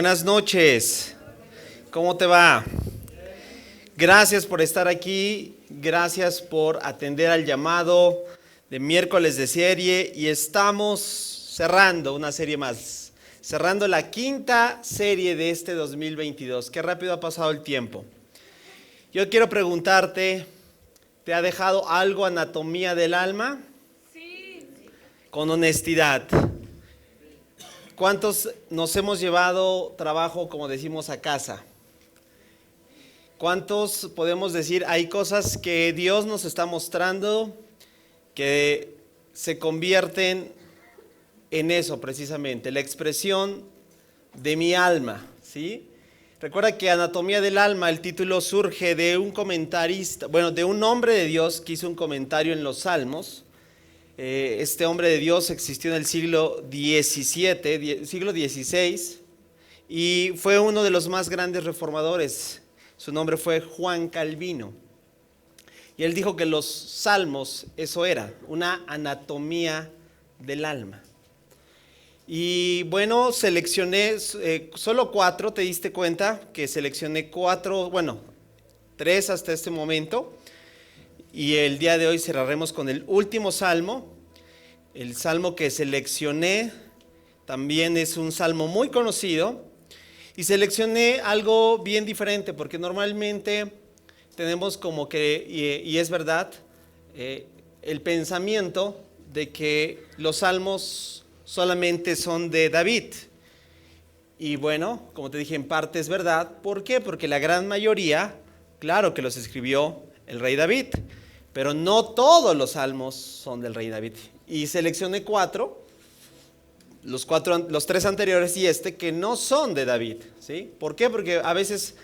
Buenas noches, ¿cómo te va? Gracias por estar aquí, gracias por atender al llamado de miércoles de serie y estamos cerrando una serie más, cerrando la quinta serie de este 2022. Qué rápido ha pasado el tiempo. Yo quiero preguntarte, ¿te ha dejado algo anatomía del alma? Sí. Con honestidad. ¿Cuántos nos hemos llevado trabajo, como decimos, a casa? ¿Cuántos podemos decir, hay cosas que Dios nos está mostrando que se convierten en eso precisamente, la expresión de mi alma, ¿sí? Recuerda que Anatomía del Alma, el título surge de un comentarista, de un hombre de Dios que hizo un comentario en los Salmos. Este hombre de Dios existió en el siglo XVII, siglo XVI, y fue uno de los más grandes reformadores. Su nombre fue Juan Calvino. Y él dijo que los salmos, eso era, una anatomía del alma. Y bueno, seleccioné solo 4, ¿te diste cuenta? Que seleccioné 4, 3 hasta este momento. Y el día de hoy cerraremos con el último salmo. El salmo que seleccioné también es un salmo muy conocido. Y seleccioné algo bien diferente porque normalmente tenemos como que, y es verdad, el pensamiento de que los salmos solamente son de David. Y bueno, como te dije, en parte es verdad. ¿Por qué? Porque la gran mayoría, claro que los escribió el rey David, pero no todos los salmos son del rey David. Y seleccioné 4, los 3 anteriores y que no son de David, ¿sí? ¿Por qué? Porque a veces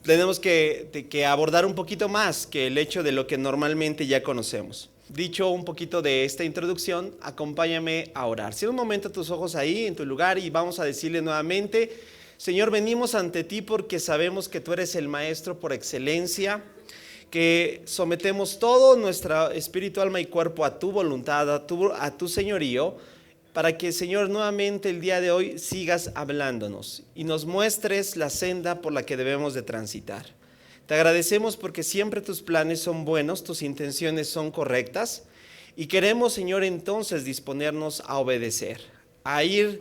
tenemos que abordar un poquito más que el hecho de lo que normalmente ya conocemos. Dicho un poquito de esta introducción, acompáñame a orar. Cierra un momento tus ojos ahí en tu lugar y vamos a decirle nuevamente: Señor, venimos ante ti porque sabemos que tú eres el maestro por excelencia, que sometemos todo nuestro espíritu, alma y cuerpo a tu voluntad, a tu señorío, para que, Señor, nuevamente el día de hoy sigas hablándonos y nos muestres la senda por la que debemos de transitar. Te agradecemos porque siempre tus planes son buenos, tus intenciones son correctas y queremos, Señor, entonces disponernos a obedecer, a ir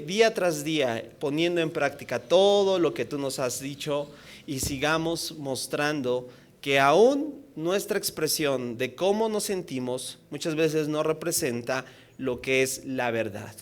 día tras día poniendo en práctica todo lo que tú nos has dicho y sigamos mostrando que aún nuestra expresión de cómo nos sentimos muchas veces no representa lo que es la verdad.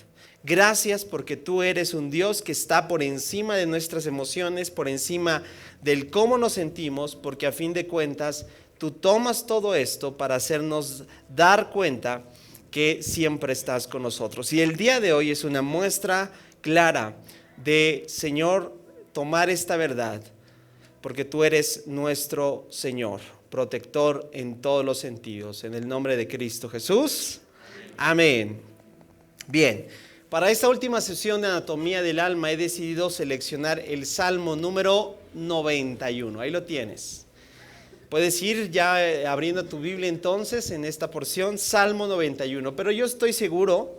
Gracias porque tú eres un Dios que está por encima de nuestras emociones, por encima del cómo nos sentimos, porque a fin de cuentas tú tomas todo esto para hacernos dar cuenta que siempre estás con nosotros. Y el día de hoy es una muestra clara de, Señor, tomar esta verdad, porque tú eres nuestro Señor, protector en todos los sentidos. En el nombre de Cristo Jesús. Amén. Bien, para esta última sesión de Anatomía del Alma he decidido seleccionar el Salmo número 91. Ahí lo tienes. Puedes ir ya abriendo tu Biblia entonces en esta porción, Salmo 91. Pero yo estoy seguro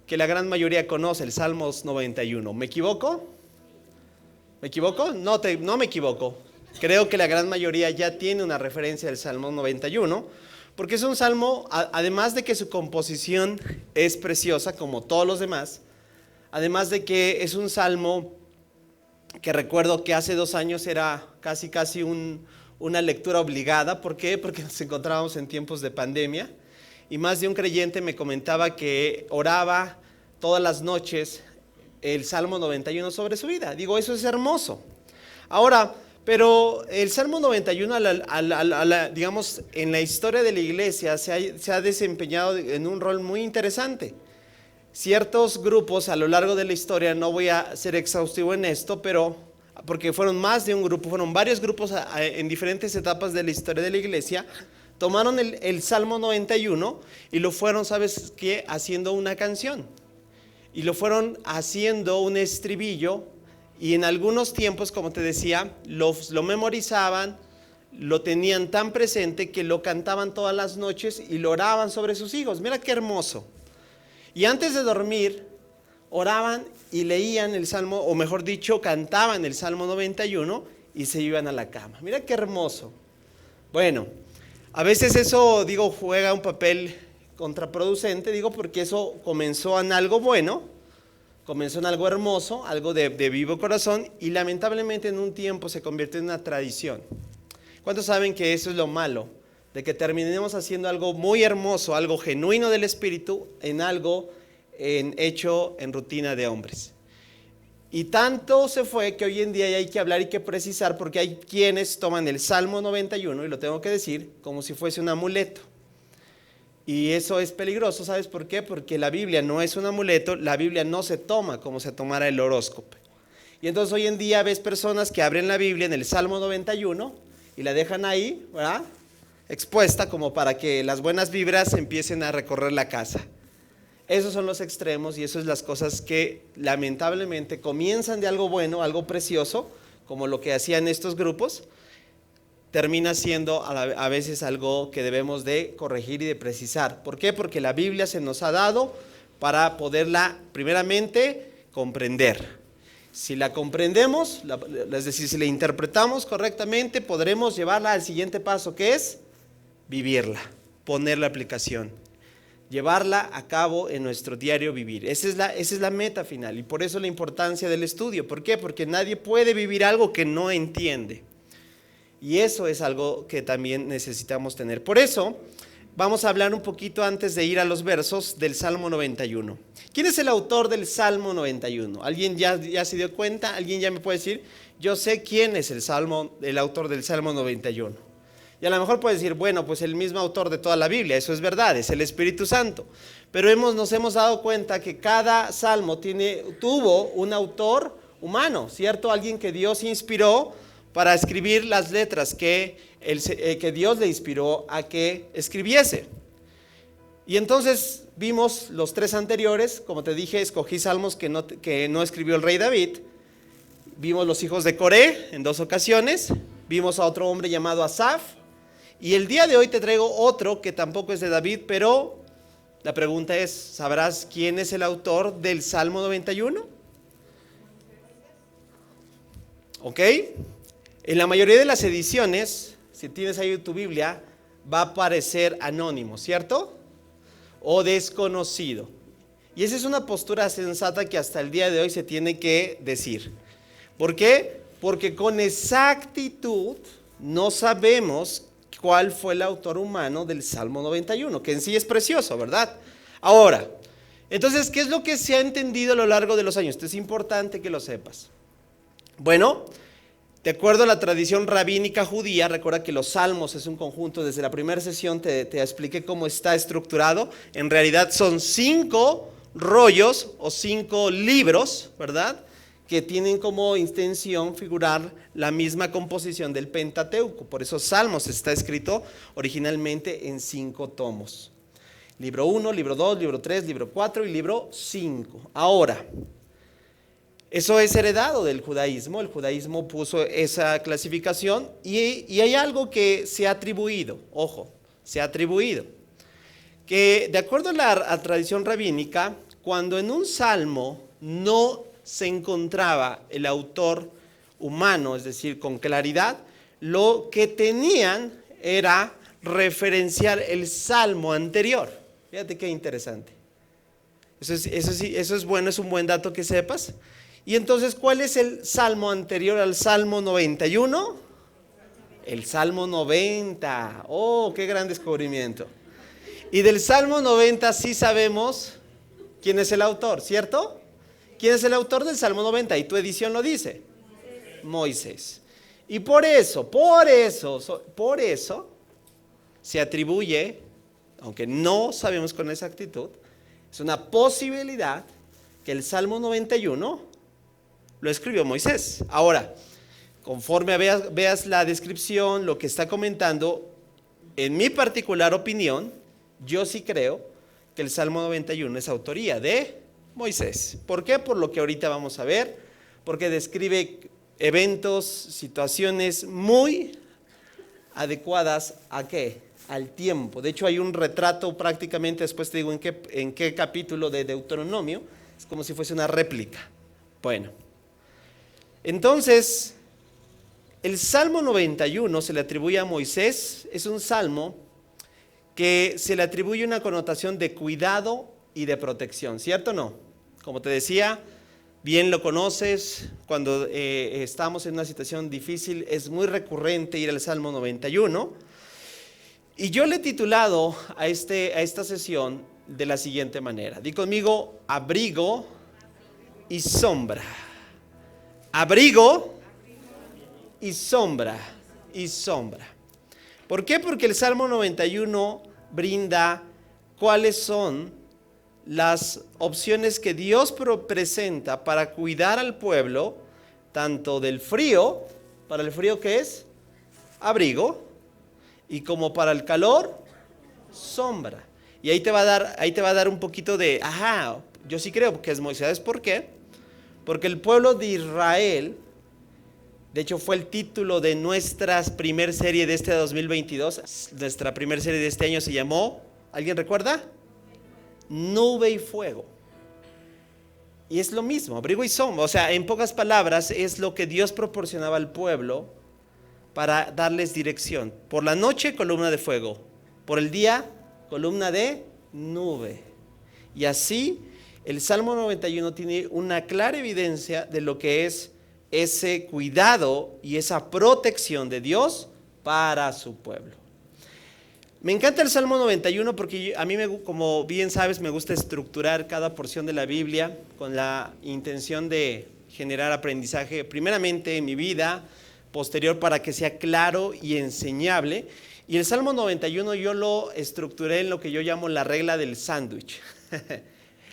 que la gran mayoría conoce el Salmo 91. ¿Me equivoco? ¿Me equivoco? No me equivoco. Creo que la gran mayoría ya tiene una referencia del Salmo 91, porque es un salmo, además de que su composición es preciosa como todos los demás, además de que es un salmo que recuerdo que hace 2 años era casi una lectura obligada. ¿Por qué? Porque nos encontrábamos en tiempos de pandemia y más de un creyente me comentaba que oraba todas las noches el Salmo 91 sobre su vida. Digo, eso es hermoso. Ahora, pero el Salmo 91, digamos, en la historia de la iglesia se ha desempeñado en un rol muy interesante. Ciertos grupos a lo largo de la historia, no voy a ser exhaustivo en esto, pero porque fueron más de un grupo, fueron varios grupos en diferentes etapas de la historia de la iglesia, tomaron el Salmo 91 y lo fueron, ¿sabes qué?, haciendo una canción. Y lo fueron haciendo un estribillo. Y en algunos tiempos, como te decía, lo memorizaban, lo tenían tan presente que lo cantaban todas las noches y lo oraban sobre sus hijos. Mira qué hermoso. Y antes de dormir oraban y leían el Salmo, o mejor dicho, cantaban el Salmo 91 y se iban a la cama. Mira qué hermoso. Bueno, a veces eso, digo, juega un papel contraproducente, digo, porque eso comenzó en algo bueno, comenzó en algo hermoso, algo de vivo corazón, y lamentablemente en un tiempo se convierte en una tradición. ¿Cuántos saben que eso es lo malo? De que terminemos haciendo algo muy hermoso, algo genuino del Espíritu, en algo hecho en rutina de hombres. Y tanto se fue que hoy en día ya hay que hablar y que precisar, porque hay quienes toman el Salmo 91, y lo tengo que decir, como si fuese un amuleto. Y eso es peligroso, ¿sabes por qué? Porque la Biblia no es un amuleto, la Biblia no se toma como se tomara el horóscopo. Y entonces hoy en día ves personas que abren la Biblia en el Salmo 91 y la dejan ahí, ¿verdad?, expuesta como para que las buenas vibras empiecen a recorrer la casa. Esos son los extremos y eso es las cosas que lamentablemente comienzan de algo bueno, algo precioso, como lo que hacían estos grupos, termina siendo a veces algo que debemos de corregir y de precisar. ¿Por qué? Porque la Biblia se nos ha dado para poderla primeramente comprender. Si la comprendemos, es decir, si la interpretamos correctamente, podremos llevarla al siguiente paso, que es vivirla, poner la aplicación, llevarla a cabo en nuestro diario vivir. Esa es la meta final, y por eso la importancia del estudio. ¿Por qué? Porque nadie puede vivir algo que no entiende. Y eso es algo que también necesitamos tener. Por eso vamos a hablar un poquito antes de ir a los versos del Salmo 91. ¿Quién es el autor del Salmo 91? ¿Alguien ya se dio cuenta? ¿Alguien ya me puede decir? Yo sé quién es el autor del Salmo 91. Y a lo mejor puede decir, bueno, pues el mismo autor de toda la Biblia, eso es verdad, es el Espíritu Santo. Pero nos hemos dado cuenta que cada salmo tuvo un autor humano, ¿cierto? Alguien que Dios inspiró para escribir las letras que Dios le inspiró a que escribiese. Y entonces vimos los tres anteriores, como te dije, escogí salmos que no escribió el rey David. Vimos los hijos de Coré en 2 ocasiones, vimos a otro hombre llamado Asaf, y el día de hoy te traigo otro que tampoco es de David, pero la pregunta es, ¿sabrás quién es el autor del Salmo 91? ¿Ok? En la mayoría de las ediciones, si tienes ahí tu Biblia, va a aparecer anónimo, ¿cierto? O desconocido. Y esa es una postura sensata que hasta el día de hoy se tiene que decir. ¿Por qué? Porque con exactitud no sabemos cuál fue el autor humano del Salmo 91, que en sí es precioso, ¿verdad? Ahora, entonces, ¿qué es lo que se ha entendido a lo largo de los años? Esto es importante que lo sepas. Bueno, de acuerdo a la tradición rabínica judía, recuerda que los salmos es un conjunto, desde la primera sesión te expliqué cómo está estructurado. En realidad son 5 rollos o 5 libros, ¿verdad?, que tienen como intención figurar la misma composición del Pentateuco. Por eso Salmos está escrito originalmente en 5 tomos. Libro 1, libro 2, libro 3, libro 4 y libro 5. Ahora, eso es heredado del judaísmo. El judaísmo puso esa clasificación y hay algo que se ha atribuido, ojo, se ha atribuido, que de acuerdo a la tradición rabínica, cuando en un salmo no se encontraba el autor humano, es decir, con claridad, lo que tenían era referenciar el salmo anterior. Fíjate qué interesante. Eso es bueno, es un buen dato que sepas. Y entonces, ¿cuál es el salmo anterior al Salmo 91? El Salmo 90. ¡Oh, qué gran descubrimiento! Y del Salmo 90 sí sabemos quién es el autor, ¿cierto? ¿Quién es el autor del Salmo 90? Y tu edición lo dice. Moisés. Y por eso se atribuye, aunque no sabemos con exactitud, es una posibilidad que el Salmo 91 lo escribió Moisés. Ahora, conforme veas la descripción, lo que está comentando, en mi particular opinión, yo sí creo que el Salmo 91 es autoría de Moisés. ¿Por qué? Por lo que ahorita vamos a ver, porque describe eventos, situaciones muy adecuadas ¿a qué? Al tiempo. De hecho, hay un retrato prácticamente, después te digo en qué capítulo de Deuteronomio, Es como si fuese una réplica. Bueno, entonces, el Salmo 91 se le atribuye a Moisés. Es un salmo que se le atribuye una connotación de cuidado y de protección, ¿cierto o no? Como te decía, bien lo conoces, cuando estamos en una situación difícil es muy recurrente ir al Salmo 91. Y yo le he titulado a esta sesión de la siguiente manera. Di conmigo, abrigo y sombra. Abrigo y sombra, y sombra. ¿Por qué? Porque el Salmo 91 brinda cuáles son las opciones que Dios presenta para cuidar al pueblo, tanto del frío, para el frío que es abrigo, y como para el calor, sombra. Y ahí te va a dar un poquito de, yo sí creo que es Moisés. ¿Por qué? Porque el pueblo de Israel, de hecho fue el título de nuestra primer serie de este 2022, nuestra primer serie de este año se llamó, ¿alguien recuerda? Nube y fuego. Y es lo mismo, abrigo y sombra. O sea, en pocas palabras, es lo que Dios proporcionaba al pueblo para darles dirección. Por la noche, columna de fuego. Por el día, columna de nube. Y así, el Salmo 91 tiene una clara evidencia de lo que es ese cuidado y esa protección de Dios para su pueblo. Me encanta el Salmo 91 porque a mí, como bien sabes, me gusta estructurar cada porción de la Biblia con la intención de generar aprendizaje, primeramente en mi vida, posterior para que sea claro y enseñable. Y el Salmo 91 yo lo estructuré en lo que yo llamo la regla del sándwich.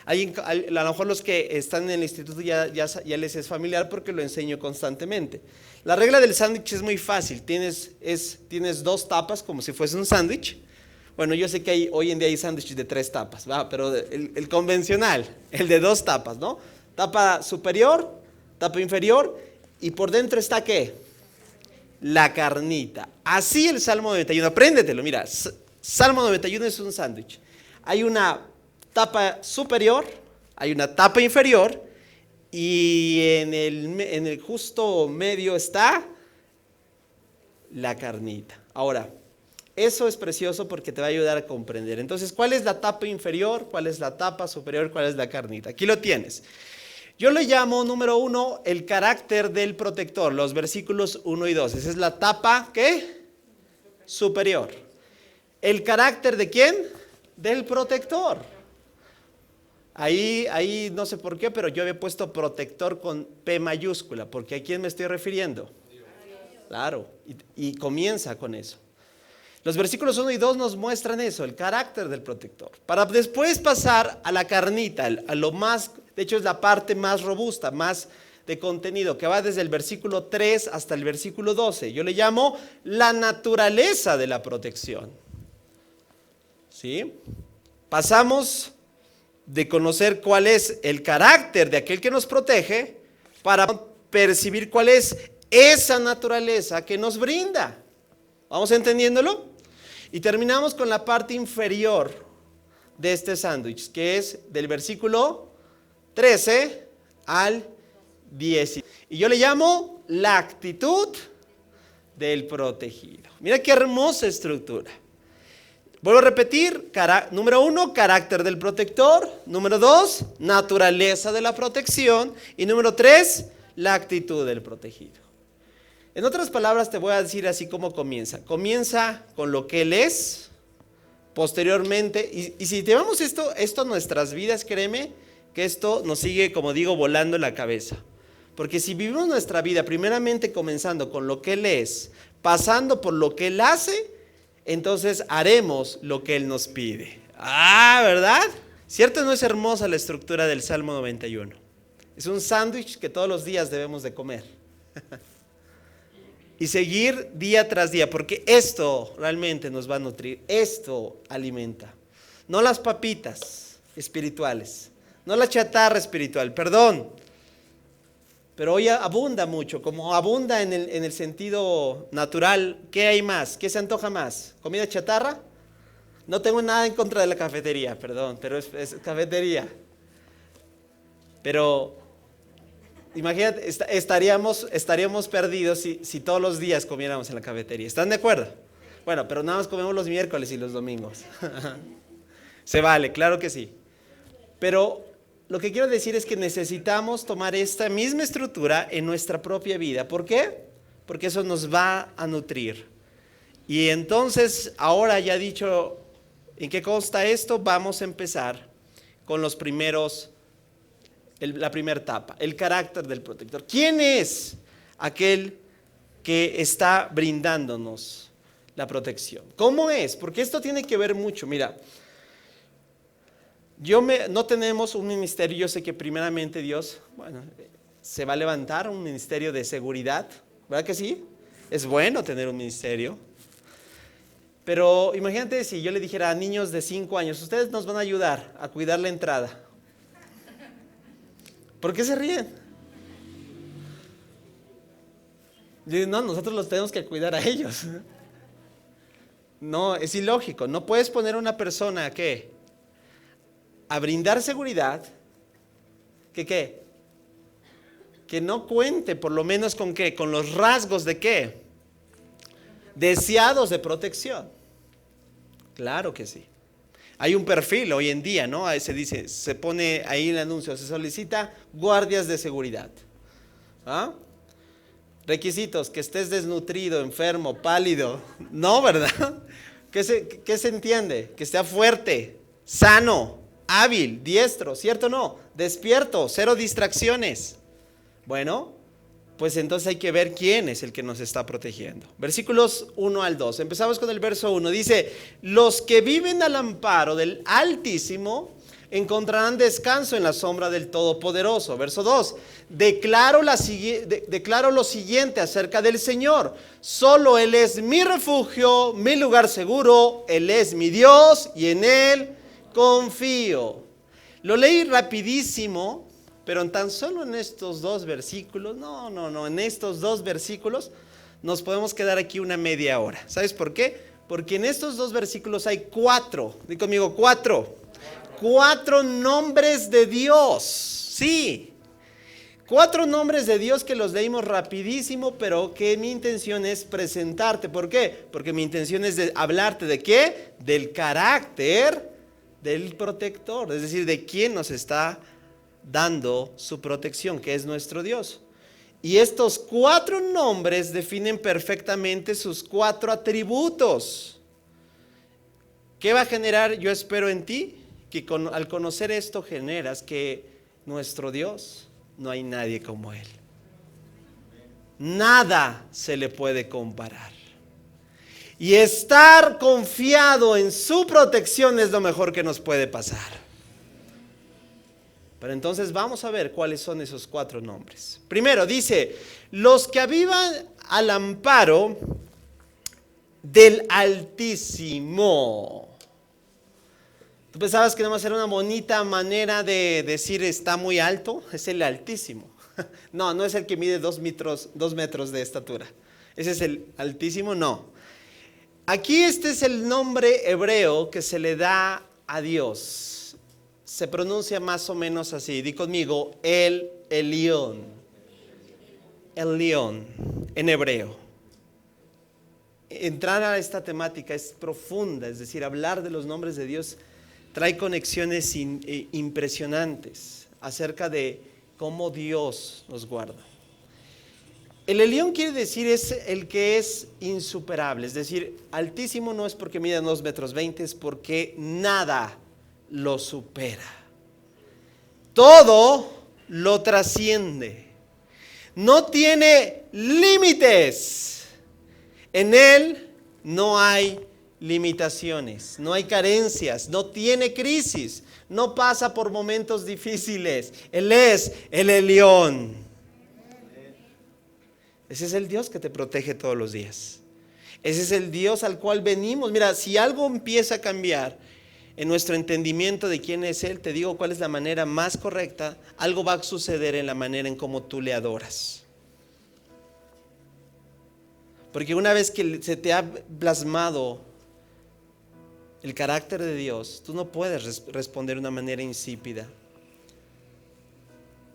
A lo mejor los que están en el instituto ya les es familiar porque lo enseño constantemente. La regla del sándwich es muy fácil. Tienes dos tapas como si fuese un sándwich. Bueno, yo sé que hoy en día hay sándwiches de 3 tapas, ¿va? Pero el convencional, el de 2 tapas, ¿no? Tapa superior, tapa inferior, y por dentro está ¿qué? La carnita. Así el Salmo 91, apréndetelo, mira, Salmo 91 es un sándwich. Hay una tapa superior, hay una tapa inferior, y en el justo medio está la carnita. Ahora, eso es precioso porque te va a ayudar a comprender. Entonces, ¿cuál es la tapa inferior? ¿Cuál es la tapa superior? ¿Cuál es la carnita? Aquí lo tienes. Yo le llamo, número 1, el carácter del protector, los versículos 1 y 2. Esa es la tapa, ¿qué? Superior. ¿El carácter de quién? Del protector. Ahí no sé por qué, pero yo había puesto protector con P mayúscula, porque ¿a quién me estoy refiriendo? Claro, y comienza con eso. Los versículos 1 y 2 nos muestran eso, el carácter del protector. Para después pasar a la carnita, a lo más, de hecho es la parte más robusta, más de contenido, que va desde el versículo 3 hasta el versículo 12. Yo le llamo la naturaleza de la protección. ¿Sí? Pasamos de conocer cuál es el carácter de aquel que nos protege para percibir cuál es esa naturaleza que nos brinda. ¿Vamos entendiéndolo? Y terminamos con la parte inferior de este sándwich, que es del versículo 13 al 10. Y yo le llamo la actitud del protegido. Mira qué hermosa estructura. Vuelvo a repetir, número 1, carácter del protector. Número 2, naturaleza de la protección. Y número 3, la actitud del protegido. En otras palabras te voy a decir así como comienza. Comienza con lo que Él es, posteriormente, y si llevamos esto a nuestras vidas, créeme que esto nos sigue, como digo, volando en la cabeza. Porque si vivimos nuestra vida primeramente comenzando con lo que Él es, pasando por lo que Él hace, entonces haremos lo que Él nos pide. ¿Verdad? ¿Cierto? ¿No es hermosa la estructura del Salmo 91? Es un sándwich que todos los días debemos de comer. Y seguir día tras día, porque esto realmente nos va a nutrir, esto alimenta. No las papitas espirituales, no la chatarra espiritual, perdón. Pero hoy abunda mucho, como abunda en el sentido natural. ¿Qué hay más? ¿Qué se antoja más? ¿Comida chatarra? No tengo nada en contra de la cafetería, perdón, pero es cafetería. Pero imagínate, estaríamos perdidos si todos los días comiéramos en la cafetería. ¿Están de acuerdo? Bueno, pero nada más comemos los miércoles y los domingos. Se vale, claro que sí. Pero lo que quiero decir es que necesitamos tomar esta misma estructura en nuestra propia vida. ¿Por qué? Porque eso nos va a nutrir. Y entonces, ahora ya dicho en qué consta esto, vamos a empezar con los primeros, la primera etapa, el carácter del protector. ¿Quién es aquel que está brindándonos la protección? ¿Cómo es? Porque esto tiene que ver mucho. Mira, no tenemos un ministerio. Yo sé que primeramente Dios, se va a levantar un ministerio de seguridad, ¿verdad que sí? Es bueno tener un ministerio. Pero imagínate si yo le dijera a niños de 5 años, ustedes nos van a ayudar a cuidar la entrada. ¿Por qué se ríen? Yo digo, no, nosotros los tenemos que cuidar a ellos. No, es ilógico. No puedes poner a una persona a brindar seguridad, que no cuente por lo menos con los rasgos de deseados de protección. Claro que sí. Hay un perfil hoy en día, ¿no? Se pone ahí en el anuncio, se solicita guardias de seguridad. ¿Ah? Requisitos: que estés desnutrido, enfermo, pálido. No, ¿verdad? ¿Qué se entiende? Que esté fuerte, sano, hábil, diestro, ¿cierto o no? Despierto, 0 distracciones. Bueno, pues entonces hay que ver quién es el que nos está protegiendo. Versículos 1 al 2. Empezamos con el verso 1. Dice: los que viven al amparo del Altísimo encontrarán descanso en la sombra del Todopoderoso. Verso 2. Declaro lo siguiente acerca del Señor: solo Él es mi refugio, mi lugar seguro. Él es mi Dios y en Él confío. Lo leí rapidísimo, pero tan solo en estos 2 versículos, en estos 2 versículos nos podemos quedar aquí una media hora. ¿Sabes por qué? Porque en estos 2 versículos hay 4, di conmigo, 4 nombres de Dios. Sí, 4 nombres de Dios que los leímos rapidísimo, pero que mi intención es presentarte. ¿Por qué? Porque mi intención es hablarte ¿de qué? Del carácter del protector, es decir, de quién nos está dando su protección, que es nuestro Dios. Y estos 4 nombres definen perfectamente sus 4 atributos. ¿Qué va a generar? Yo espero en ti que al conocer esto generas que nuestro Dios, no hay nadie como Él. Nada se le puede comparar. Y estar confiado en su protección es lo mejor que nos puede pasar. Pero entonces vamos a ver cuáles son esos 4 nombres. Primero dice: los que avivan al amparo del Altísimo. ¿Tú pensabas que nada más era una bonita manera de decir está muy alto? Es el Altísimo. No es el que mide 2 metros de estatura. Ese es el Altísimo, no. Aquí este es el nombre hebreo que se le da a Dios. Se pronuncia más o menos así. Di conmigo, el Elión. El León en hebreo. Entrar a esta temática es profunda, es decir, hablar de los nombres de Dios trae conexiones impresionantes acerca de cómo Dios nos guarda. El Elión quiere decir es el que es insuperable, es decir, Altísimo no es porque mida 2,20 metros, es porque nada lo supera. Todo lo trasciende. No tiene límites. En Él no hay limitaciones, no hay carencias, no tiene crisis, no pasa por momentos difíciles. Él es el Elión. Ese es el Dios que te protege todos los días. Ese es el Dios al cual venimos. Mira, si algo empieza a cambiar en nuestro entendimiento de quién es Él, te digo cuál es la manera más correcta. Algo va a suceder en la manera en cómo tú le adoras. Porque una vez que se te ha plasmado el carácter de Dios, tú no puedes responder de una manera insípida.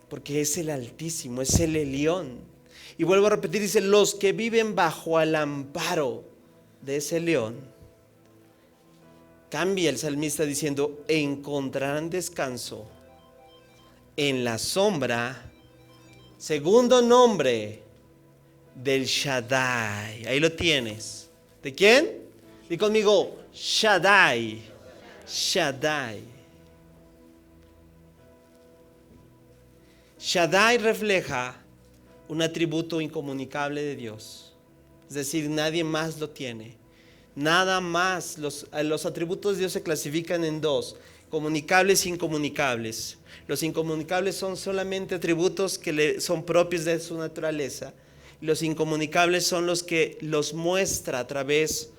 porque es el Altísimo, es el Elión. Y vuelvo a repetir, dice, los que viven bajo el amparo de ese León. Cambia el salmista diciendo, encontrarán descanso en la sombra, segundo nombre, del Shaddai. Ahí lo tienes. ¿De quién? Di conmigo, Shaddai. Shaddai. Shaddai refleja un atributo incomunicable de Dios. Es decir, nadie más lo tiene. Nada más. Los atributos de Dios se clasifican en dos: comunicables e incomunicables. Los incomunicables son solamente atributos que son propios de su naturaleza. Los incomunicables son los que los muestra a través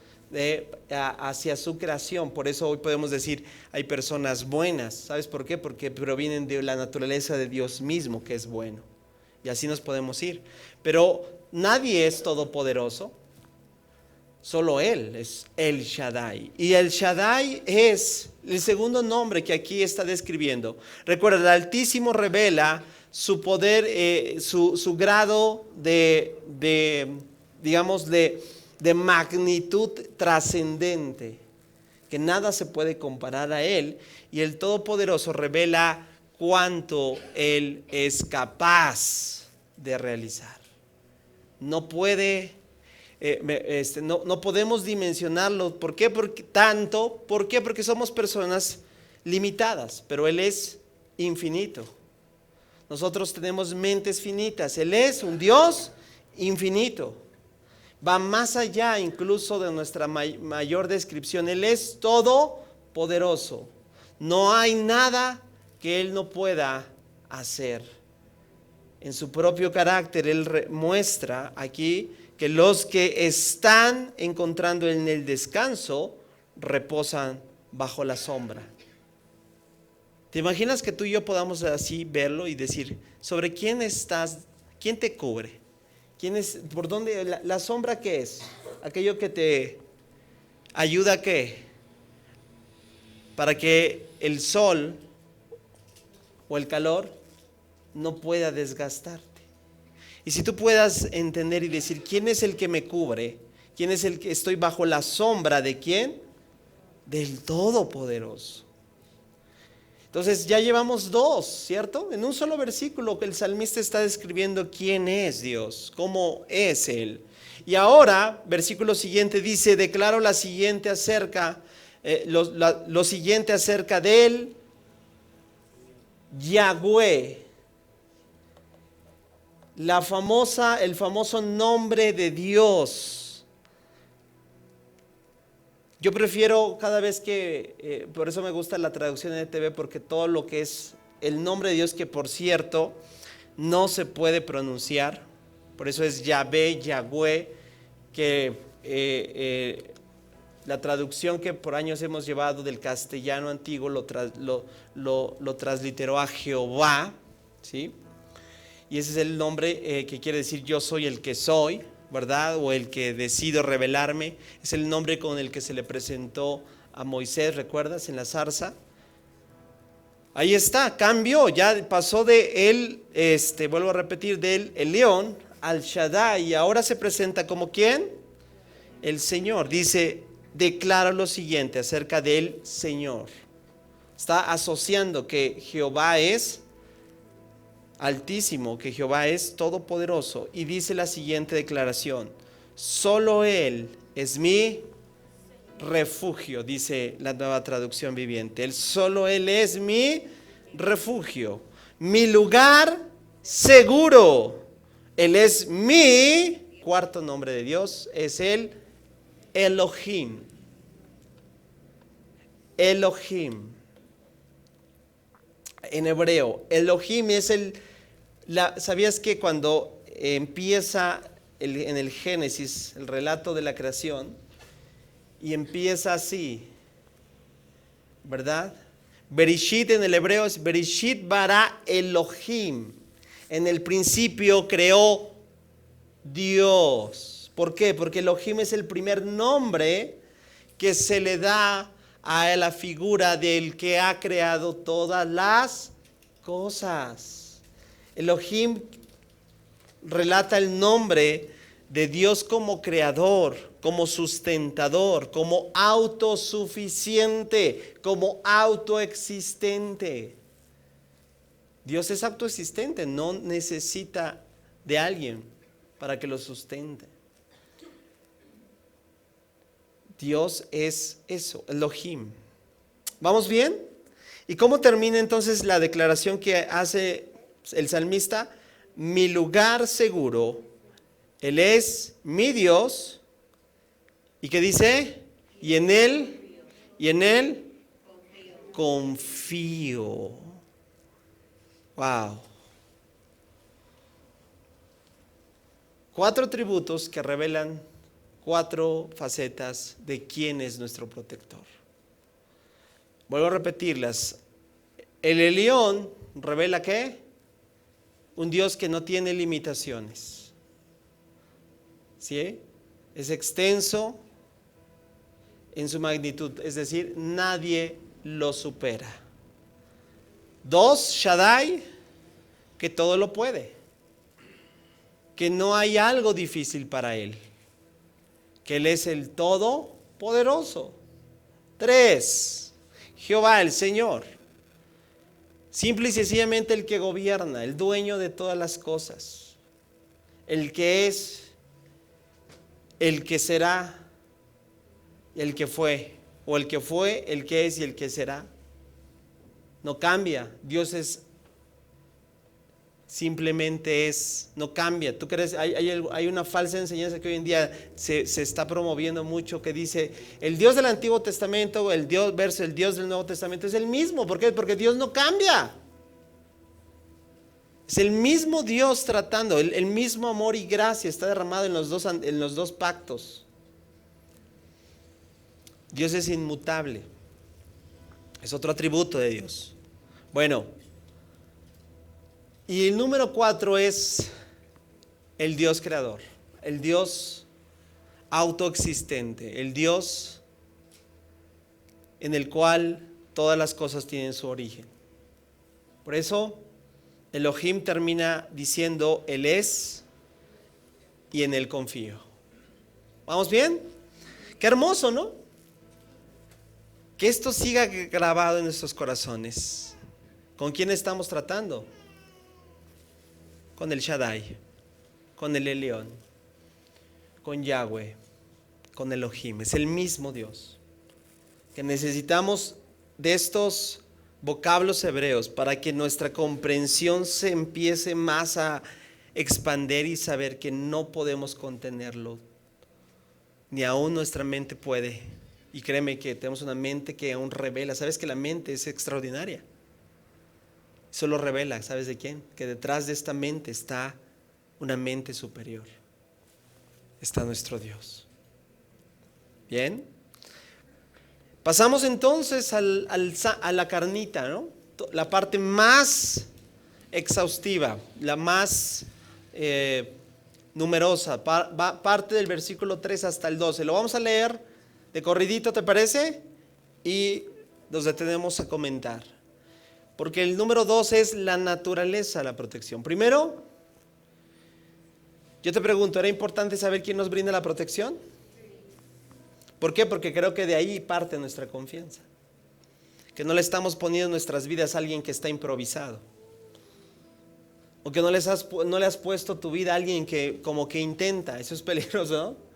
hacia su creación. Por eso hoy podemos decir, hay personas buenas. ¿Sabes por qué? Porque provienen de la naturaleza de Dios mismo, que es bueno. Y así nos podemos ir. Pero nadie es todopoderoso. Solo Él es el Shaddai. Y el Shaddai es el segundo nombre que aquí está describiendo. Recuerda, el Altísimo revela su poder, su grado digamos, de magnitud trascendente, que nada se puede comparar a Él. Y el Todopoderoso revela cuánto Él es capaz de realizar. No puede... no podemos dimensionarlo. ¿Por qué? ¿Por qué? Porque somos personas limitadas, pero Él es infinito. Nosotros tenemos mentes finitas. Él es un Dios infinito. Va más allá incluso de nuestra mayor descripción. Él es todopoderoso. No hay nada que Él no pueda hacer. En su propio carácter, Él muestra aquí que los que están encontrando en el descanso reposan bajo la sombra. ¿Te imaginas que tú y yo podamos así verlo y decir, sobre quién estás, quién te cubre? ¿Quién es, por dónde, la sombra qué es? Aquello que te ayuda a qué? Para que el sol o el calor no pueda desgastarte. Y si tú puedas entender y decir, ¿quién es el que me cubre? ¿Quién es el que estoy bajo la sombra de quién? Del Todopoderoso. Entonces ya llevamos dos, ¿cierto? En un solo versículo que el salmista está describiendo quién es Dios, cómo es Él. Y ahora, versículo siguiente dice, declaro lo siguiente acerca de Él, Yahweh. El famoso nombre de Dios. Yo prefiero cada vez que, por eso me gusta la traducción NTV, porque todo lo que es el nombre de Dios, que por cierto no se puede pronunciar, por eso es Yahvé, Yahweh, que la traducción que por años hemos llevado del castellano antiguo lo transliteró a Jehová, ¿sí? Y ese es el nombre que quiere decir yo soy el que soy, ¿verdad? O el que decido revelarme. Es el nombre con el que se le presentó a Moisés, ¿recuerdas? En la zarza. Ahí está, cambió, ya pasó de él, vuelvo a repetir, del el león al Shaddai, y ahora se presenta como ¿quién? El Señor. Dice, declara lo siguiente acerca del Señor. Está asociando que Jehová es Altísimo, que Jehová es todopoderoso, y dice la siguiente declaración: solo Él es mi refugio, dice la Nueva Traducción Viviente. Solo Él es mi refugio, mi lugar seguro. Él es mi, cuarto nombre de Dios, es el Elohim. Elohim. En hebreo, Elohim es ¿sabías que cuando empieza en el Génesis, el relato de la creación, y empieza así, ¿verdad? Bereshit en el hebreo es Bereshit bara Elohim. En el principio creó Dios. ¿Por qué? Porque Elohim es el primer nombre que se le da a la figura del que ha creado todas las cosas. Elohim relata el nombre de Dios como creador, como sustentador, como autosuficiente, como autoexistente. Dios es autoexistente, no necesita de alguien para que lo sustente. Dios es eso, Elohim. ¿Vamos bien? ¿Y cómo termina entonces la declaración que hace el salmista? Mi lugar seguro, Él es mi Dios. ¿Y qué dice? Y en Él confío. Wow. 4 atributos que revelan 4 facetas de quién es nuestro protector. Vuelvo a repetirlas. El Elión revela ¿qué? Un Dios que no tiene limitaciones. ¿Sí? Es extenso en su magnitud, es decir, nadie lo supera. 2, Shaddai, que todo lo puede, que no hay algo difícil para Él, que Él es el Todopoderoso. 3, Jehová el Señor, simple y sencillamente el que gobierna, el dueño de todas las cosas, el que es, el que será, el que fue, o el que fue, el que es y el que será. No cambia. Dios es, simplemente es, no cambia. ¿Tú crees? Hay una falsa enseñanza que hoy en día se está promoviendo mucho, que dice el Dios del Antiguo Testamento, el Dios versus el Dios del Nuevo Testamento es el mismo. ¿Por qué? Porque Dios no cambia. Es el mismo Dios tratando, el mismo amor y gracia está derramado en los dos pactos. Dios es inmutable. Es otro atributo de Dios. Bueno, y el número 4 es el Dios creador, el Dios autoexistente, el Dios en el cual todas las cosas tienen su origen. Por eso Elohim termina diciendo Él es y en Él confío. ¿Vamos bien? Qué hermoso, ¿no? Que esto siga grabado en nuestros corazones. ¿Con quién estamos tratando? Con el Shaddai, con el Elión, con Yahweh, con Elohim. Es el mismo Dios. Que necesitamos de estos vocablos hebreos para que nuestra comprensión se empiece más a expandir y saber que no podemos contenerlo, ni aún nuestra mente puede. Y créeme que tenemos una mente que aún revela. ¿Sabes que la mente es extraordinaria? Solo revela, ¿sabes de quién? Que detrás de esta mente está una mente superior. Está nuestro Dios. Bien. Pasamos entonces a la carnita, ¿no? La parte más exhaustiva, la más numerosa, parte del versículo 3 hasta el 12. Lo vamos a leer de corridito, ¿te parece? Y nos detenemos a comentar. Porque el número 2 es la naturaleza de la protección. Primero, yo te pregunto, ¿era importante saber quién nos brinda la protección? ¿Por qué? Porque creo que de ahí parte nuestra confianza. Que no le estamos poniendo en nuestras vidas a alguien que está improvisado. O que no le has puesto tu vida a alguien que como que intenta. Eso es peligroso, ¿no?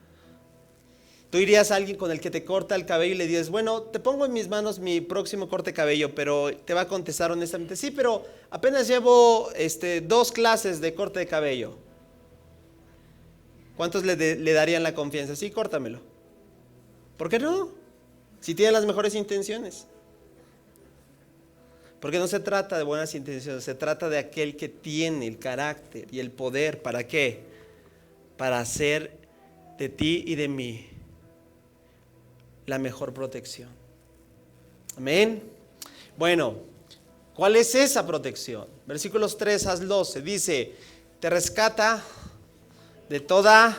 Tú irías a alguien con el que te corta el cabello y le dices, bueno, te pongo en mis manos mi próximo corte de cabello, pero te va a contestar honestamente, sí, pero apenas llevo 2 clases de corte de cabello. ¿Cuántos le darían la confianza? Sí, córtamelo. ¿Por qué no? Si tiene las mejores intenciones. Porque no se trata de buenas intenciones, se trata de aquel que tiene el carácter y el poder. ¿Para qué? Para hacer de ti y de mí la mejor protección. Amén. Bueno, ¿cuál es esa protección? Versículos 3 al 12 dice, te rescata de toda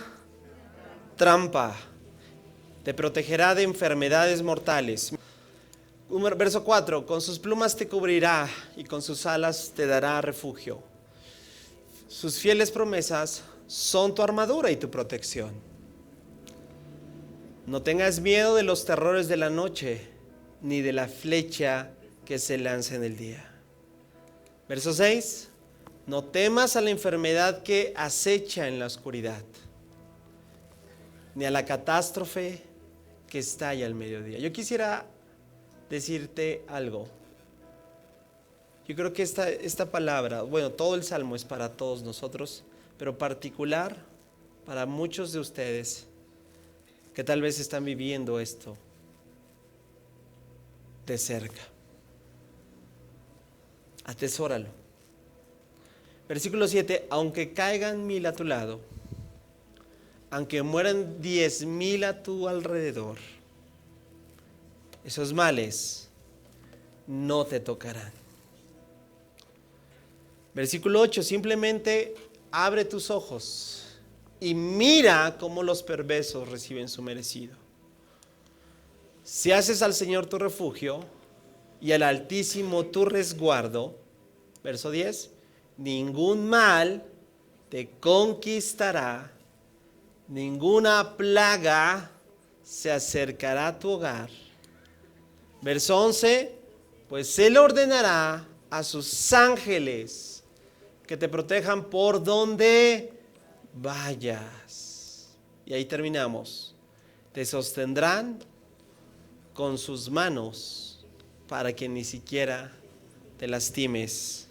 trampa, te protegerá de enfermedades mortales. Verso 4, con sus plumas te cubrirá y con sus alas te dará refugio. Sus fieles promesas son tu armadura y tu protección. No tengas miedo de los terrores de la noche, ni de la flecha que se lanza en el día. Verso 6. No temas a la enfermedad que acecha en la oscuridad, ni a la catástrofe que estalla al mediodía. Yo quisiera decirte algo. Yo creo que esta palabra, bueno, todo el salmo es para todos nosotros, pero particular para muchos de ustedes que tal vez están viviendo esto de cerca. Atesóralo. Versículo 7, aunque caigan 1000 a tu lado, aunque mueran 10,000 a tu alrededor, esos males no te tocarán. Versículo 8, simplemente abre tus ojos y mira cómo los perversos reciben su merecido. Si haces al Señor tu refugio y al Altísimo tu resguardo, verso 10, ningún mal te conquistará, ninguna plaga se acercará a tu hogar. Verso 11, pues Él ordenará a sus ángeles que te protejan por donde vayas. Y ahí terminamos. Te sostendrán con sus manos para que ni siquiera te lastimes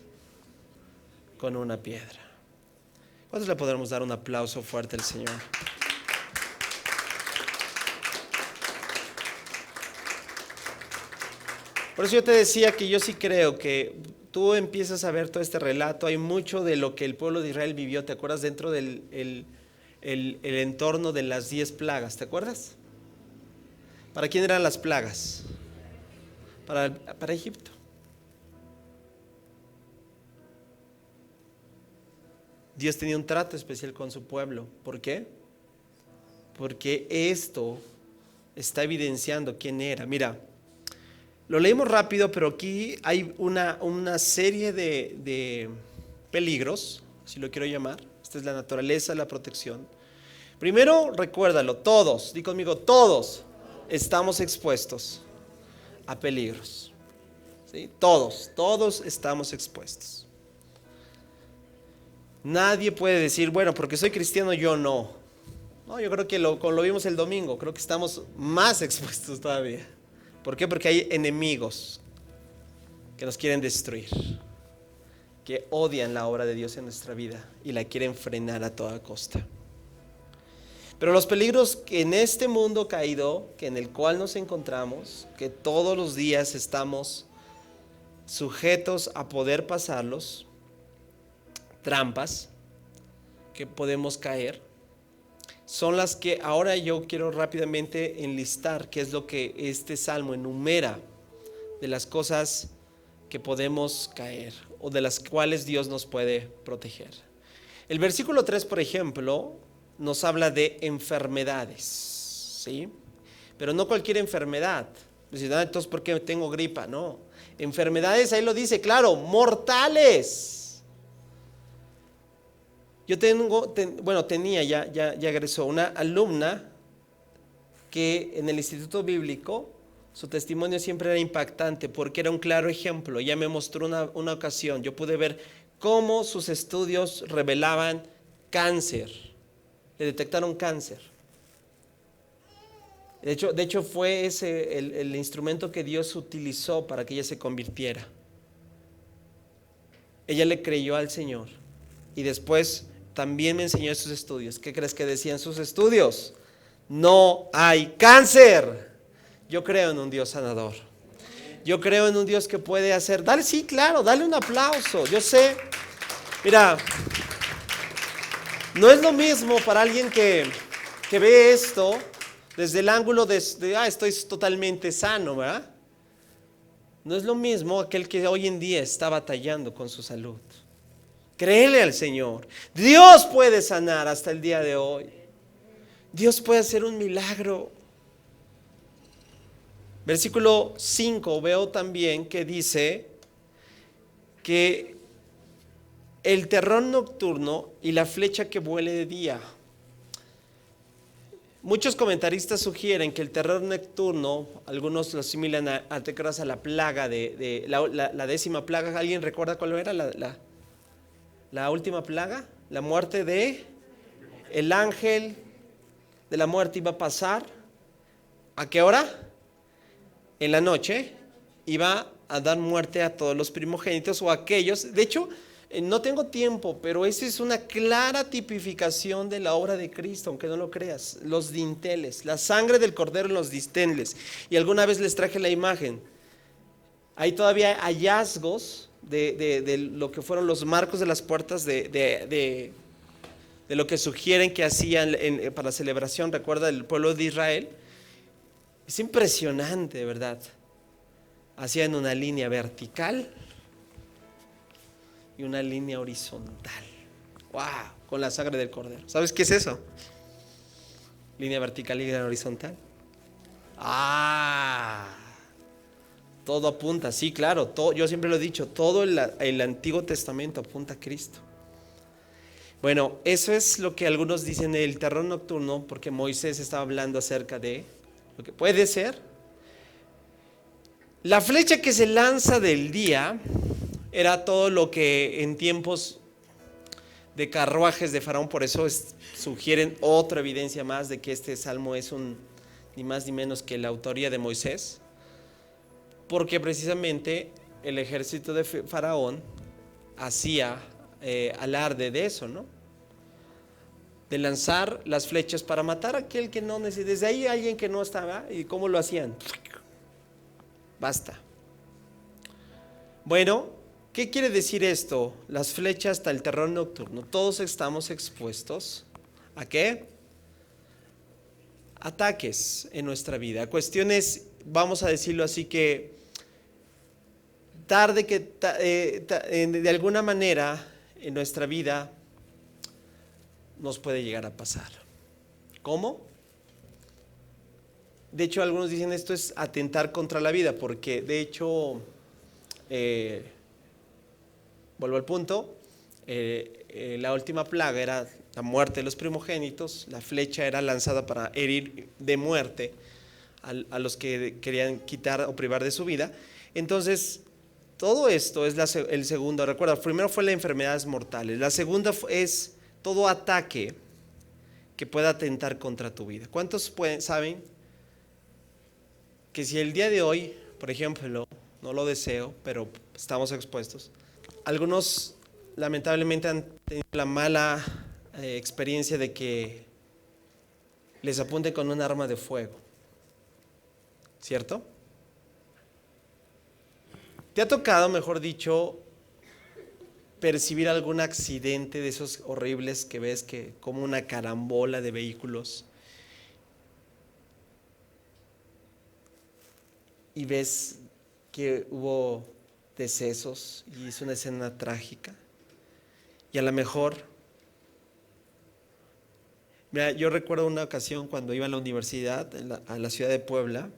con una piedra. ¿Cuántos le podremos dar un aplauso fuerte al Señor? Por eso yo te decía que yo sí creo que tú empiezas a ver todo este relato. Hay mucho de lo que el pueblo de Israel vivió. ¿Te acuerdas? Dentro del el entorno de las 10 plagas. ¿Te acuerdas? ¿Para quién eran las plagas? Para Egipto. Dios tenía un trato especial con su pueblo. ¿Por qué? Porque esto está evidenciando quién era. Mira, lo leímos rápido, pero aquí hay una serie de peligros, si lo quiero llamar. Esta es la naturaleza, la protección. Primero, recuérdalo, todos, di conmigo, todos estamos expuestos a peligros. ¿Sí? Todos estamos expuestos. Nadie puede decir, bueno, porque soy cristiano, yo no. No, yo creo que como lo vimos el domingo, creo que estamos más expuestos todavía. ¿Por qué? Porque hay enemigos que nos quieren destruir, que odian la obra de Dios en nuestra vida y la quieren frenar a toda costa. Pero los peligros que en este mundo caído, que en el cual nos encontramos, que todos los días estamos sujetos a poder pasarlos, trampas que podemos caer, son las que ahora yo quiero rápidamente enlistar, qué es lo que este salmo enumera de las cosas que podemos caer o de las cuales Dios nos puede proteger. El versículo 3, por ejemplo, nos habla de enfermedades, ¿sí? Pero no cualquier enfermedad. Entonces, ¿por qué tengo gripa? No. Enfermedades, ahí lo dice, claro, mortales. Yo tenía, ya egresó, una alumna que en el Instituto Bíblico, su testimonio siempre era impactante porque era un claro ejemplo. Ella me mostró una ocasión, yo pude ver cómo sus estudios revelaban cáncer, le detectaron cáncer. De hecho fue ese el instrumento que Dios utilizó para que ella se convirtiera. Ella le creyó al Señor y después también me enseñó en sus estudios. ¿Qué crees que decían sus estudios? No hay cáncer. Yo creo en un Dios sanador. Yo creo en un Dios que puede hacer. Dale, sí, claro, dale un aplauso. Yo sé. Mira, no es lo mismo para alguien que ve esto desde el ángulo de estoy totalmente sano, ¿verdad? No es lo mismo aquel que hoy en día está batallando con su salud. Créele al Señor. Dios puede sanar hasta el día de hoy. Dios puede hacer un milagro. Versículo 5, veo también que dice que el terror nocturno y la flecha que vuele de día. Muchos comentaristas sugieren que el terror nocturno, algunos lo asimilan ¿te acuerdas a la plaga de la 10ª plaga? ¿Alguien recuerda cuál era la última plaga? La muerte de el ángel de la muerte iba a pasar. ¿A qué hora? En la noche. Iba a dar muerte a todos los primogénitos o a aquellos. De hecho, no tengo tiempo, pero esa es una clara tipificación de la obra de Cristo, aunque no lo creas. Los dinteles, la sangre del cordero en los dinteles. Y alguna vez les traje la imagen. Hay todavía hallazgos de lo que fueron los marcos de las puertas de lo que sugieren que hacían para la celebración. Recuerda el pueblo de Israel. Es impresionante, de verdad. Hacían una línea vertical y una línea horizontal. ¡Wow! Con la sangre del cordero. ¿Sabes qué es eso? Línea vertical y línea horizontal. Todo apunta, sí, claro. Yo siempre lo he dicho, todo el Antiguo Testamento apunta a Cristo. Bueno, eso es lo que algunos dicen el terror nocturno, porque Moisés estaba hablando acerca de lo que puede ser. La flecha que se lanza del día era todo lo que en tiempos de carruajes de Faraón, por eso sugieren otra evidencia más de que este salmo es ni más ni menos que la autoría de Moisés, porque precisamente el ejército de Faraón hacía alarde de eso, ¿no? De lanzar las flechas para matar a aquel que no necesitaba. Desde ahí alguien que no estaba, ¿y cómo lo hacían? Basta. Bueno, ¿qué quiere decir esto? Las flechas hasta el terror nocturno. Todos estamos expuestos ¿a qué? Ataques en nuestra vida. Cuestiones, vamos a decirlo así, que de alguna manera en nuestra vida nos puede llegar a pasar. ¿Cómo? De hecho, algunos dicen esto es atentar contra la vida, porque de hecho, vuelvo al punto, la última plaga era la muerte de los primogénitos, la flecha era lanzada para herir de muerte a los que querían quitar o privar de su vida. Entonces, todo esto es el segundo. Recuerda, primero fue las enfermedades mortales, la segunda es todo ataque que pueda atentar contra tu vida. ¿Cuántos saben que si el día de hoy, por ejemplo, no lo deseo, pero estamos expuestos, algunos lamentablemente han tenido la mala experiencia de que les apunten con un arma de fuego, ¿cierto? ¿Te ha tocado, mejor dicho, percibir algún accidente de esos horribles que ves que como una carambola de vehículos y ves que hubo decesos y es una escena trágica? Y a lo mejor, mira, yo recuerdo una ocasión cuando iba a la universidad, a la ciudad de Puebla,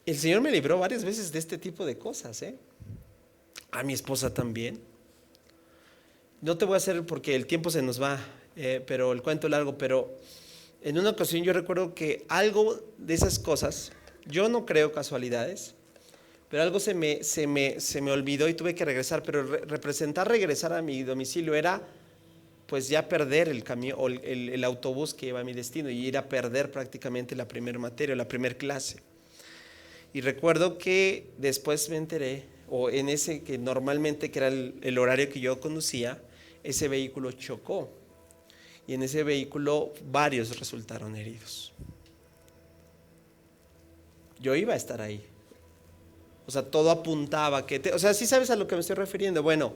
el Señor me libró varias veces de este tipo de cosas, a mi esposa también. No te voy a hacer porque el tiempo se nos va, pero el cuento largo, pero en una ocasión yo recuerdo que algo de esas cosas, yo no creo casualidades, pero algo se me olvidó y tuve que regresar, pero representar regresar a mi domicilio era pues ya perder el camión o el autobús que iba a mi destino y ir a perder prácticamente la primera materia, la primera clase. Y recuerdo que después me enteré, o en ese que normalmente que era el horario que yo conducía, ese vehículo chocó y en ese vehículo varios resultaron heridos. Yo iba a estar ahí. O sea, todo apuntaba o sea, ¿sí sabes a lo que me estoy refiriendo? Bueno,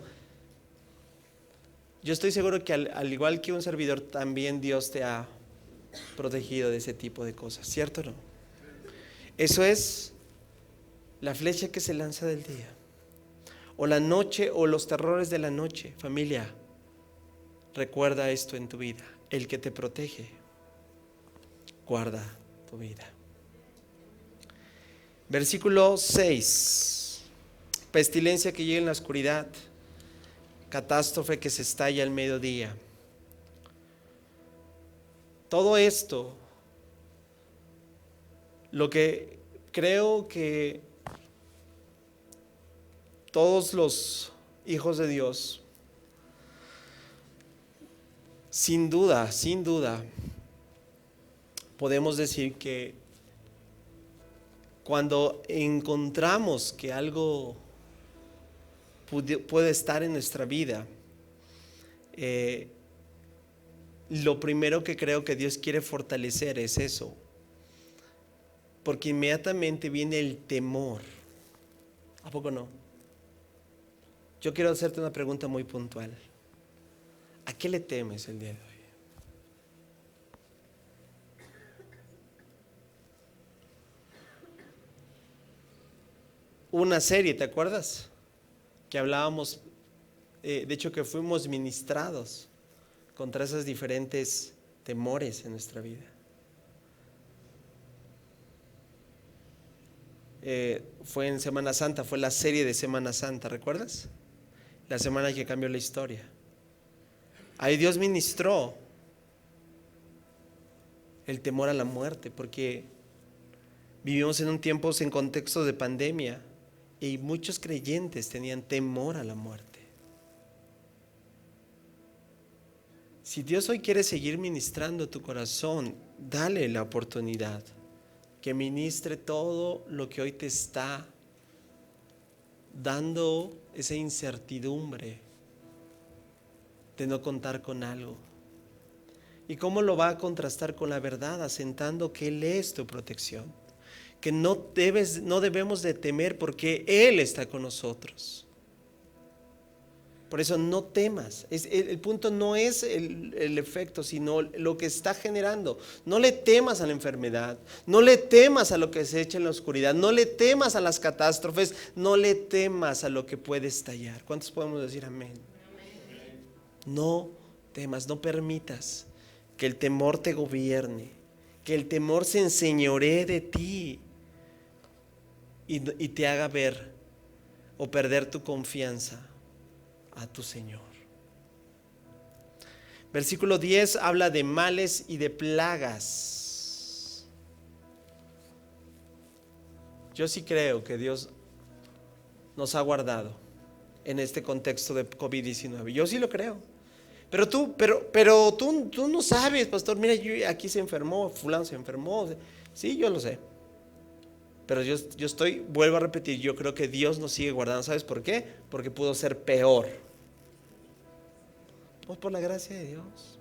yo estoy seguro que al igual que un servidor, también Dios te ha protegido de ese tipo de cosas, ¿cierto o no? Eso es la flecha que se lanza del día, o la noche, o los terrores de la noche. Familia, recuerda esto en tu vida: el que te protege guarda tu vida. Versículo 6: pestilencia que llega en la oscuridad. catástrofe que se estalla al mediodía. Todo esto, lo que creo que todos los hijos de Dios, sin duda, podemos decir que cuando encontramos que algo puede estar en nuestra vida, lo primero que creo que Dios quiere fortalecer es eso, porque inmediatamente viene el temor. ¿A poco no? Yo quiero hacerte una pregunta muy puntual. ¿A qué le temes el día de hoy? Una serie, ¿te acuerdas? Que hablábamos, de hecho que fuimos ministrados contra esos diferentes temores en nuestra vida. Fue en Semana Santa, fue la serie de Semana Santa, ¿recuerdas? La semana que cambió la historia. Ahí Dios ministró el temor a la muerte, porque vivimos en un tiempo en contexto de pandemia y muchos creyentes tenían temor a la muerte. Si Dios hoy quiere seguir ministrando tu corazón, dale la oportunidad que ministre todo lo que hoy te está dando esa incertidumbre de no contar con algo. ¿Y cómo lo va a contrastar con la verdad? Asentando que Él es tu protección, que no debemos de temer porque Él está con nosotros. Por eso no temas. El punto no es el efecto, sino lo que está generando. No le temas a la enfermedad, no le temas a lo que se echa en la oscuridad, no le temas a las catástrofes, no le temas a lo que puede estallar. ¿Cuántos podemos decir amén? No temas, no permitas que el temor te gobierne, que el temor se enseñoree de ti y te haga ver o perder tu confianza a tu Señor. Versículo 10 habla de males y de plagas. Yo sí creo que Dios nos ha guardado en este contexto de COVID-19. Yo sí lo creo. Pero tú no sabes, pastor. Mira, aquí se enfermó, fulano se enfermó. Sí, yo lo sé. Pero yo vuelvo a repetir, yo creo que Dios nos sigue guardando. ¿Sabes por qué? Porque pudo ser peor. Pues por la gracia de Dios.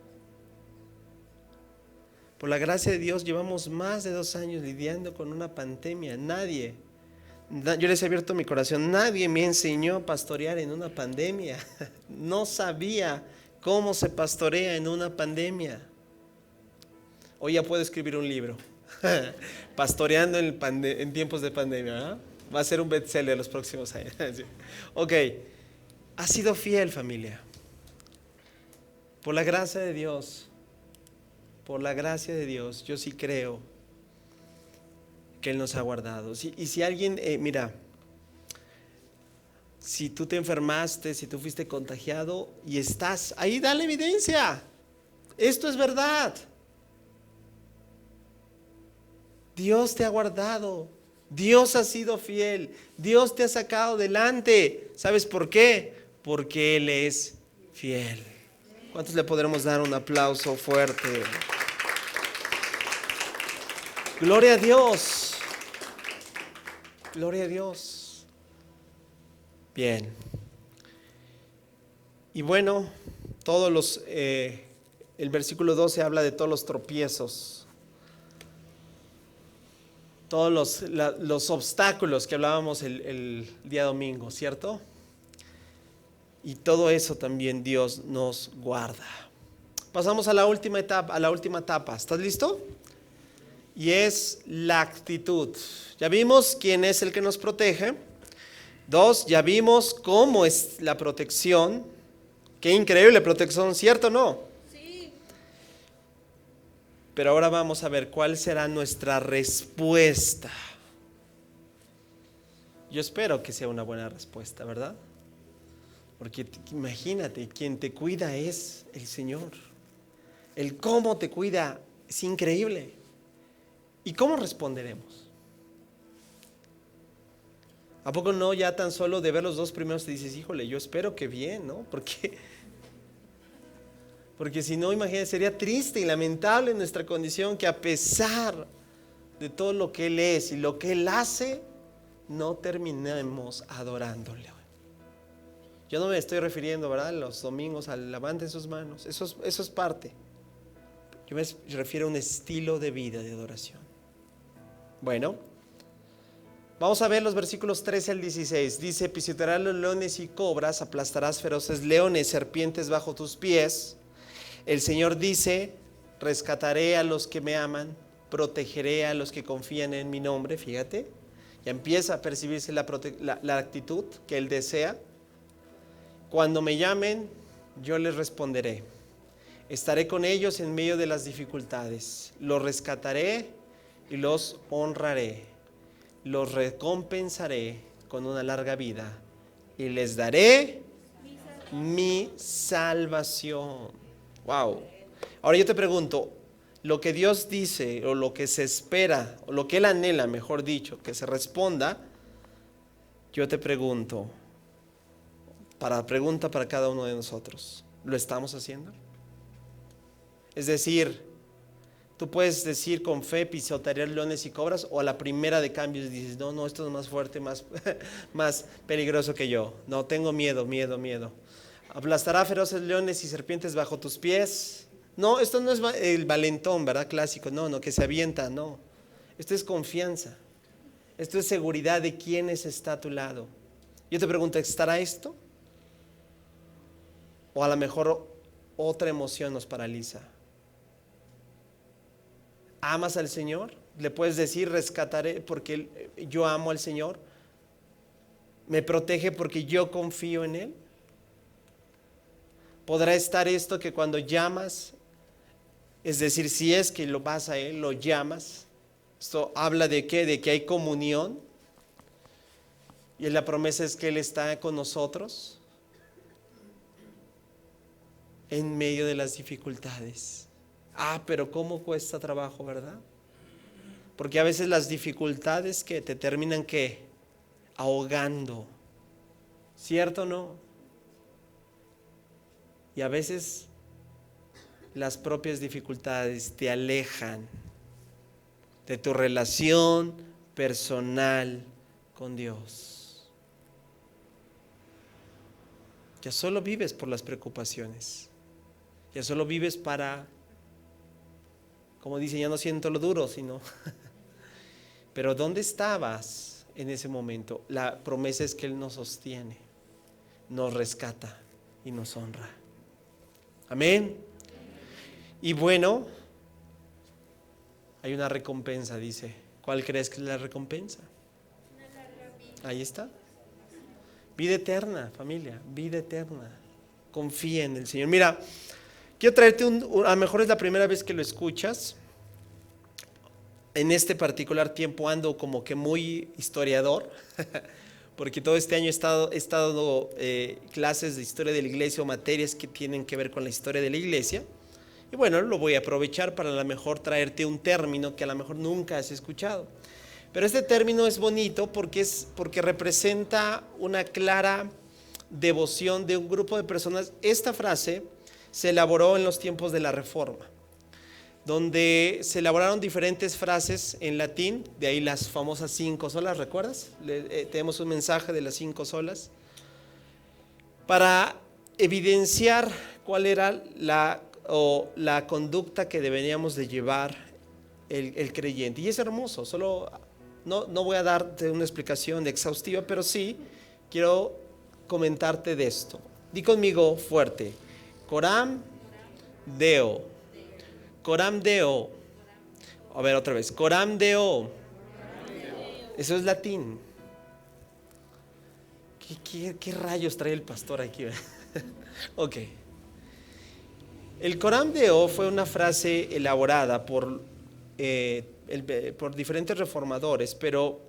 Por la gracia de Dios llevamos más de 2 años lidiando con una pandemia. Yo les he abierto mi corazón, nadie me enseñó a pastorear en una pandemia. No sabía cómo se pastorea en una pandemia. Hoy ya puedo escribir un libro. Pastoreando en tiempos de pandemia, ¿verdad? Va a ser un bestseller los próximos años. Ok, ha sido fiel, familia. Por la gracia de Dios, yo sí creo que Él nos ha guardado. Y si alguien, mira, si tú te enfermaste, si tú fuiste contagiado y estás ahí, dale evidencia. Esto es verdad. Dios te ha guardado, Dios ha sido fiel, Dios te ha sacado adelante. ¿Sabes por qué? Porque Él es fiel. ¿Cuántos le podremos dar un aplauso fuerte? Gloria a Dios. Gloria a Dios. Bien. Y bueno, el versículo 12 habla de todos los tropiezos. Todos los obstáculos que hablábamos el día domingo, ¿cierto? Y todo eso también Dios nos guarda. Pasamos a la última etapa. ¿Estás listo? Y es la actitud. Ya vimos quién es el que nos protege. 2, ya vimos cómo es la protección. Qué increíble protección, ¿cierto o no? Pero ahora vamos a ver cuál será nuestra respuesta. Yo espero que sea una buena respuesta, ¿verdad? Porque imagínate, quien te cuida es el Señor. El cómo te cuida es increíble. ¿Y cómo responderemos? ¿A poco no ya tan solo de ver los dos primeros te dices, híjole, yo espero que bien, ¿no? Porque si no, imagínate, sería triste y lamentable nuestra condición que a pesar de todo lo que Él es y lo que Él hace, no terminemos adorándole. Yo no me estoy refiriendo, ¿verdad?, los domingos al levanten sus manos, eso es parte. Yo me refiero a un estilo de vida de adoración. Bueno, vamos a ver los versículos 13 al 16. Dice, pisotearás los leones y cobras, aplastarás feroces leones, serpientes bajo tus pies. El Señor dice, rescataré a los que me aman, protegeré a los que confían en mi nombre. Fíjate, ya empieza a percibirse la actitud que Él desea. Cuando me llamen, yo les responderé. Estaré con ellos en medio de las dificultades. Los rescataré y los honraré. Los recompensaré con una larga vida y les daré mi salvación. Wow. Ahora yo te pregunto, lo que Dios dice o lo que se espera o lo que Él anhela, mejor dicho, que se responda, yo te pregunto, pregunta para cada uno de nosotros, ¿lo estamos haciendo? Es decir, tú puedes decir con fe, pisotear leones y cobras, o a la primera de cambios dices, no, esto es más fuerte, más peligroso que yo. No, tengo miedo. Aplastará feroces leones y serpientes bajo tus pies. No, esto no es el valentón, ¿verdad? Clásico, no, que se avienta, no. Esto es confianza. Esto es seguridad de quién está a tu lado. Yo te pregunto, ¿estará esto? O a lo mejor otra emoción nos paraliza. ¿Amas al Señor? Le puedes decir, rescataré porque yo amo al Señor. ¿Me protege porque yo confío en Él? ¿Podrá estar esto que cuando llamas, es decir, si es que lo vas a Él, lo llamas? Esto habla de ¿qué? De que hay comunión. Y la promesa es que Él está con nosotros en medio de las dificultades. Pero cómo cuesta trabajo, ¿verdad? Porque a veces las dificultades que te terminan ¿qué? Ahogando. ¿Cierto o no? Y a veces las propias dificultades te alejan de tu relación personal con Dios. Ya solo vives por las preocupaciones. Ya solo vives para, como dice, ya no siento lo duro, sino pero ¿dónde estabas en ese momento? La promesa es que Él nos sostiene, nos rescata y nos honra. Amén. Y bueno, hay una recompensa, dice. ¿Cuál crees que es la recompensa? Ahí está. Vida eterna, familia, vida eterna. Confía en el Señor. Mira, quiero traerte a lo mejor es la primera vez que lo escuchas. En este particular tiempo ando como que muy historiador, porque todo este año he estado clases de historia de la iglesia o materias que tienen que ver con la historia de la iglesia. Y bueno, lo voy a aprovechar para a lo mejor traerte un término que a lo mejor nunca has escuchado. Pero este término es bonito porque representa una clara devoción de un grupo de personas. Esta frase se elaboró en los tiempos de la Reforma, donde se elaboraron diferentes frases en latín, de ahí las famosas 5 solas, ¿recuerdas? Tenemos un mensaje de las 5 solas, para evidenciar cuál era la conducta que deberíamos de llevar el creyente. Y es hermoso, solo no voy a darte una explicación exhaustiva, pero sí quiero comentarte de esto. Di conmigo fuerte, coram deo. Coram deo. A ver otra vez, coram deo. Eso es latín. ¿Qué rayos trae el pastor aquí? Ok. El coram deo fue una frase elaborada por diferentes reformadores, pero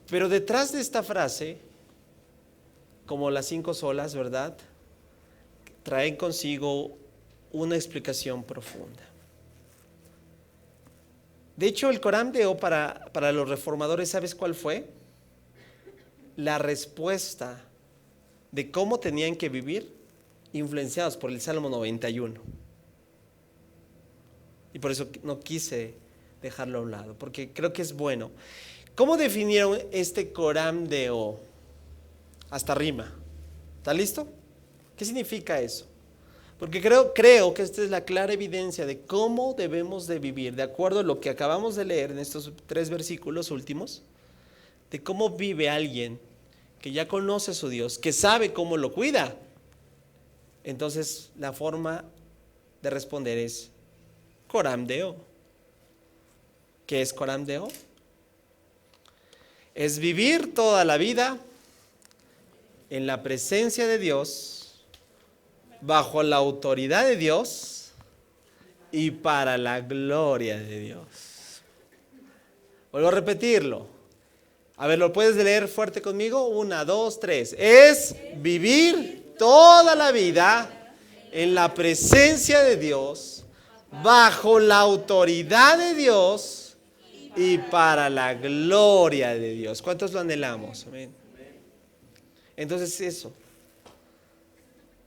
detrás de esta frase como las 5 solas, ¿verdad?, traen consigo una explicación profunda. De hecho, el Coram Deo para los reformadores, ¿sabes cuál fue? La respuesta de cómo tenían que vivir, influenciados por el Salmo 91. Y por eso no quise dejarlo a un lado, porque creo que es bueno. ¿Cómo definieron este Coram Deo? Hasta rima. ¿Está listo? ¿Qué significa eso? Porque creo que esta es la clara evidencia de cómo debemos de vivir, de acuerdo a lo que acabamos de leer en estos 3 versículos últimos, de cómo vive alguien que ya conoce a su Dios, que sabe cómo lo cuida. Entonces la forma de responder es Coram Deo. ¿Qué es Coram Deo? Es vivir toda la vida en la presencia de Dios, bajo la autoridad de Dios y para la gloria de Dios. Vuelvo a repetirlo. A ver, ¿lo puedes leer fuerte conmigo? 1, 2, 3. Es vivir toda la vida en la presencia de Dios, bajo la autoridad de Dios y para la gloria de Dios. ¿Cuántos lo anhelamos? Amén. Entonces eso,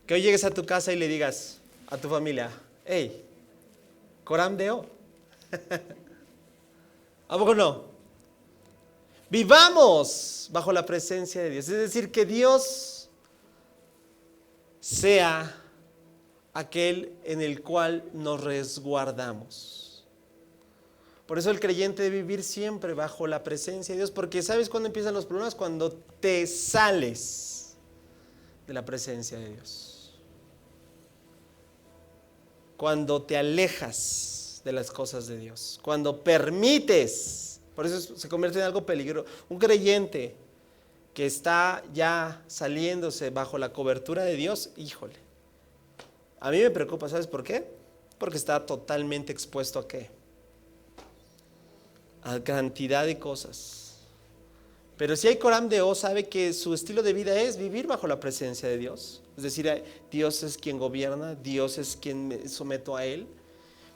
que hoy llegues a tu casa y le digas a tu familia: hey, Coram Deo. ¿A poco no? Vivamos bajo la presencia de Dios. Es decir, que Dios sea aquel en el cual nos resguardamos. Por eso el creyente debe vivir siempre bajo la presencia de Dios, porque ¿sabes cuándo empiezan los problemas? Cuando te sales de la presencia de Dios, cuando te alejas de las cosas de Dios, cuando permites. Por eso se convierte en algo peligroso. Un creyente que está ya saliéndose bajo la cobertura de Dios, híjole, a mí me preocupa. ¿Sabes por qué? Porque está totalmente expuesto ¿a qué? A cantidad de cosas. Pero si hay Coram Deo, sabe que su estilo de vida es vivir bajo la presencia de Dios. Es decir, Dios es quien gobierna, Dios es quien me someto a Él.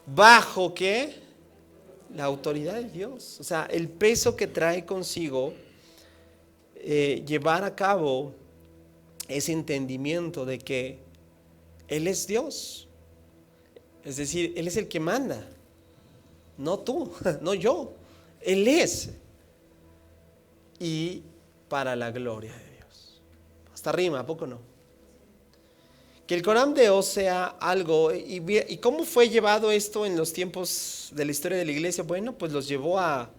¿Bajo qué? La autoridad de Dios. O sea, el peso que trae consigo llevar a cabo ese entendimiento de que Él es Dios. Es decir, Él es el que manda. No tú, no yo. Él es. Y para la gloria de Dios. Hasta rima, ¿a poco no? Que el Coram Deo sea algo. ¿Y cómo fue llevado esto en los tiempos de la historia de la iglesia? Bueno, pues los llevó a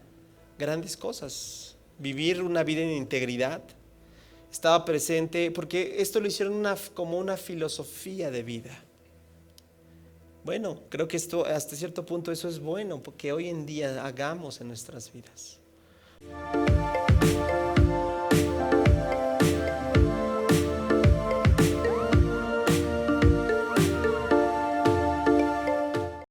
grandes cosas. Vivir una vida en integridad. Estaba presente, porque esto lo hicieron como una filosofía de vida. Bueno, creo que esto hasta cierto punto eso es bueno, porque hoy en día hagamos en nuestras vidas.